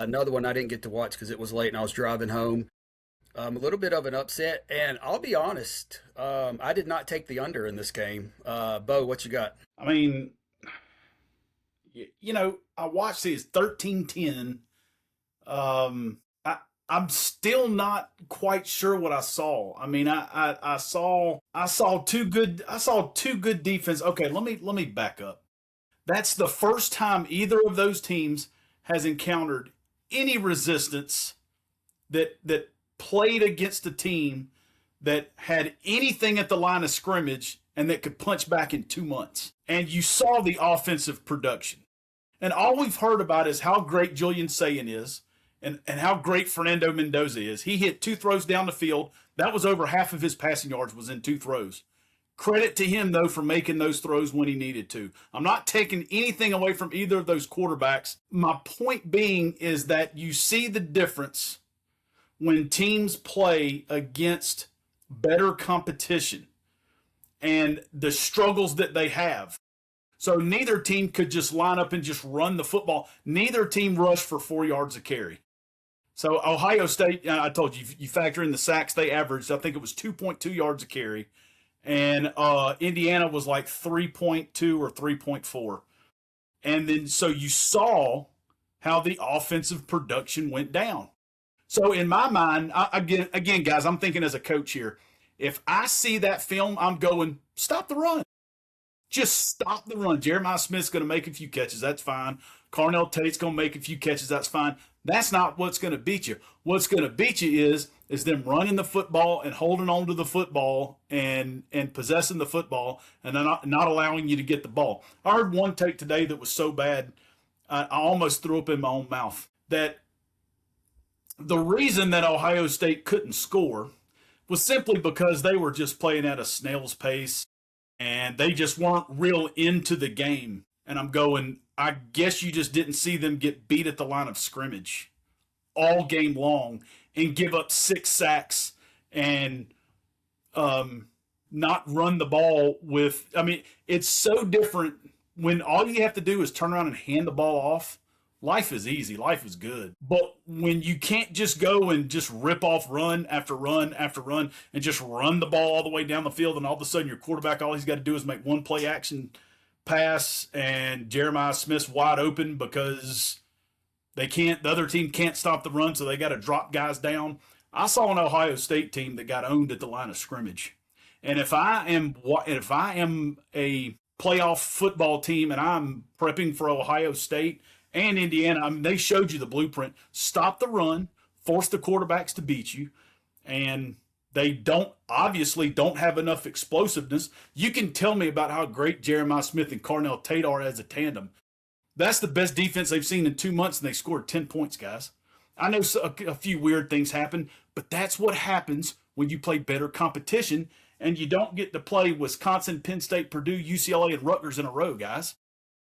Another one I didn't get to watch because it was late and I was driving home. A little bit of an upset, and I'll be honest, I did not take the under in this game. Bo, what you got? I mean, I watched these 13-10. I'm still not quite sure what I saw. I mean, I saw two good defense. Okay, let me back up. That's the first time either of those teams has encountered any resistance that played against a team that had anything at the line of scrimmage and that could punch back in 2 months. And you saw the offensive production. And all we've heard about is how great Julian Sayin is and how great Fernando Mendoza is. He hit 2 throws down the field. That was over half of his passing yards was in 2 throws. Credit to him, though, for making those throws when he needed to. I'm not taking anything away from either of those quarterbacks. My point being is that you see the difference when teams play against better competition and the struggles that they have. So neither team could just line up and just run the football. Neither team rushed for 4 yards a carry. So Ohio State, I told you, you factor in the sacks they averaged, I think it was 2.2 yards a carry. And Indiana was like 3.2 or 3.4. And then so you saw how the offensive production went down. So in my mind, again, guys, I'm thinking as a coach here. If I see that film, I'm going, stop the run. Just stop the run. Jeremiah Smith's going to make a few catches. That's fine. Carnell Tate's going to make a few catches. That's fine. That's not what's going to beat you. What's going to beat you is them running the football and holding on to the football and possessing the football and then not allowing you to get the ball. I heard one take today that was so bad, I almost threw up in my own mouth, that the reason that Ohio State couldn't score was simply because they were just playing at a snail's pace and they just weren't real into the game. And I'm going, I guess you just didn't see them get beat at the line of scrimmage all game long and give up 6 sacks and not run the ball with. I mean, it's so different when all you have to do is turn around and hand the ball off. Life is easy. Life is good. But when you can't just go and just rip off run after run after run and just run the ball all the way down the field and all of a sudden your quarterback, all he's got to do is make one play action pass and Jeremiah Smith's wide open because the other team can't stop the run, so they got to drop guys down. I saw an Ohio State team that got owned at the line of scrimmage. And if I am a playoff football team and I'm prepping for Ohio State and Indiana, I mean, they showed you the blueprint. Stop the run, force the quarterbacks to beat you, and they obviously don't have enough explosiveness. You can tell me about how great Jeremiah Smith and Carnell Tate are as a tandem. That's the best defense they've seen in 2 months, and they scored 10 points, guys. I know a few weird things happen, but that's what happens when you play better competition, and you don't get to play Wisconsin, Penn State, Purdue, UCLA, and Rutgers in a row, guys.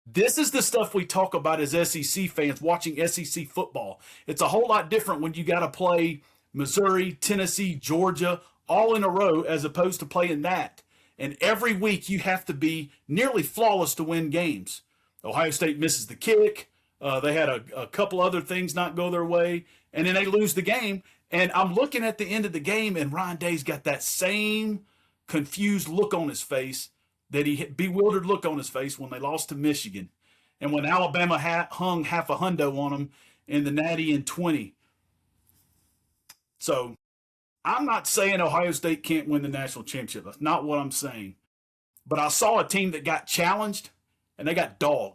This is the stuff we talk about as SEC fans watching SEC football. It's a whole lot different when you got to play Missouri, Tennessee, Georgia, all in a row as opposed to playing that. And every week you have to be nearly flawless to win games. Ohio State misses the kick. They had a couple other things not go their way, and then they lose the game. And I'm looking at the end of the game, and Ryan Day's got that same confused look on his face, bewildered look on his face when they lost to Michigan. And when Alabama hung half a hundo on them in the Natty in 20. So I'm not saying Ohio State can't win the national championship. That's not what I'm saying. But I saw a team that got challenged and they got dogged.